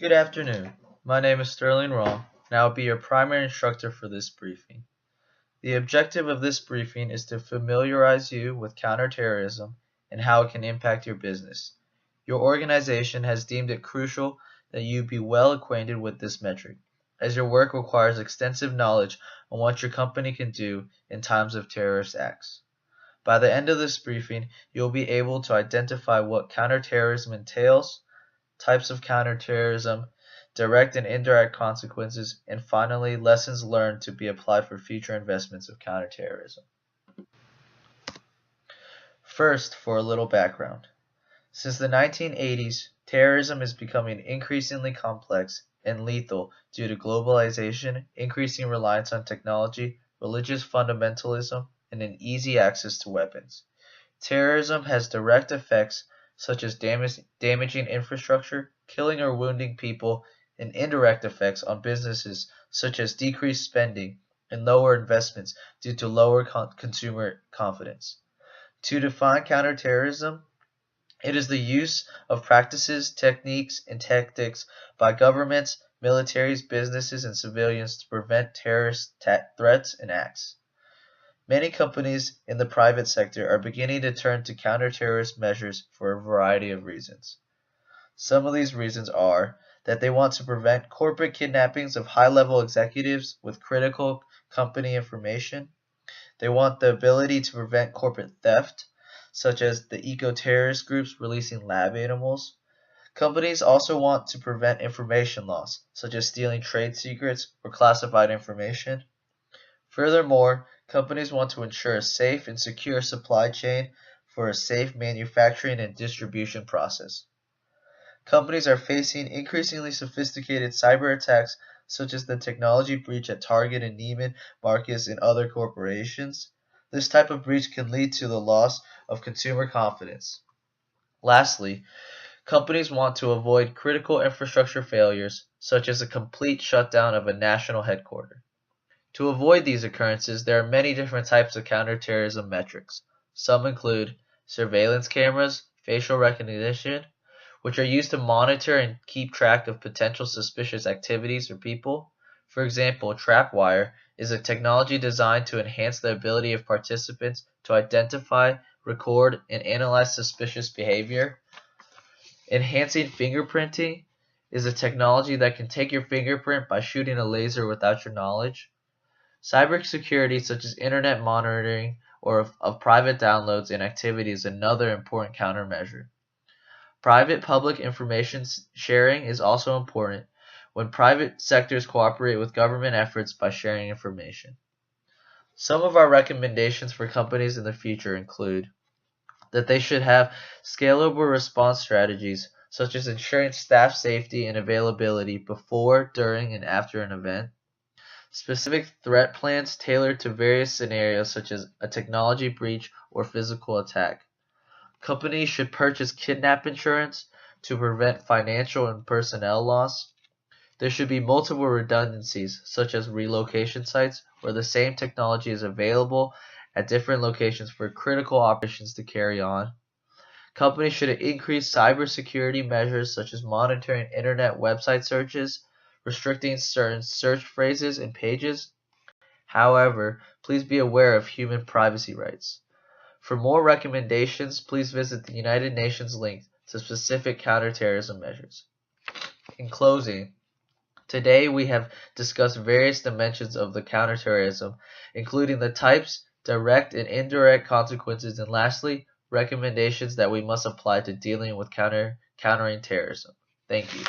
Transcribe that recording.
Good afternoon. My name is Sterling Raw, and I will be your primary instructor for this briefing. The objective of this briefing is to familiarize you with counterterrorism and how it can impact your business. Your organization has deemed it crucial that you be well acquainted with this metric, as your work requires extensive knowledge on what your company can do in times of terrorist acts. By the end of this briefing, you will be able to identify what counterterrorism entails, types of counterterrorism, direct and indirect consequences, and finally, lessons learned to be applied for future investments of counterterrorism. First, for a little background. Since the 1980s, terrorism is becoming increasingly complex and lethal due to globalization, increasing reliance on technology, religious fundamentalism, and an easy access to weapons. Terrorism has direct effects such as damaging infrastructure, killing or wounding people, and indirect effects on businesses such as decreased spending and lower investments due to lower consumer confidence. To define counterterrorism, it is the use of practices, techniques, and tactics by governments, militaries, businesses, and civilians to prevent terrorist threats and acts. Many companies in the private sector are beginning to turn to counter-terrorist measures for a variety of reasons. Some of these reasons are that they want to prevent corporate kidnappings of high-level executives with critical company information. They want the ability to prevent corporate theft, such as the eco-terrorist groups releasing lab animals. Companies also want to prevent information loss, such as stealing trade secrets or classified information. Furthermore, companies want to ensure a safe and secure supply chain for a safe manufacturing and distribution process. Companies are facing increasingly sophisticated cyber attacks such as the technology breach at Target and Neiman Marcus and other corporations. This type of breach can lead to the loss of consumer confidence. Lastly, companies want to avoid critical infrastructure failures such as a complete shutdown of a national headquarters. To avoid these occurrences, there are many different types of counterterrorism metrics. Some include surveillance cameras, facial recognition, which are used to monitor and keep track of potential suspicious activities or people. For example, trapwire is a technology designed to enhance the ability of participants to identify, record, and analyze suspicious behavior. Enhancing fingerprinting is a technology that can take your fingerprint by shooting a laser without your knowledge. Cybersecurity, such as internet monitoring or of private downloads and activity, is another important countermeasure. Private-public information sharing is also important when private sectors cooperate with government efforts by sharing information. Some of our recommendations for companies in the future include that they should have scalable response strategies, such as ensuring staff safety and availability before, during, and after an event. Specific threat plans tailored to various scenarios such as a technology breach or physical attack. Companies should purchase kidnap insurance to prevent financial and personnel loss. There should be multiple redundancies, such as relocation sites, where the same technology is available at different locations for critical operations to carry on. Companies should increase cybersecurity measures such as monitoring internet website searches, restricting certain search phrases and pages. However, please be aware of human privacy rights. For more recommendations, please visit the United Nations link to specific counterterrorism measures. In closing, today we have discussed various dimensions of the counterterrorism, including the types, direct and indirect consequences, and lastly, recommendations that we must apply to dealing with countering terrorism. Thank you.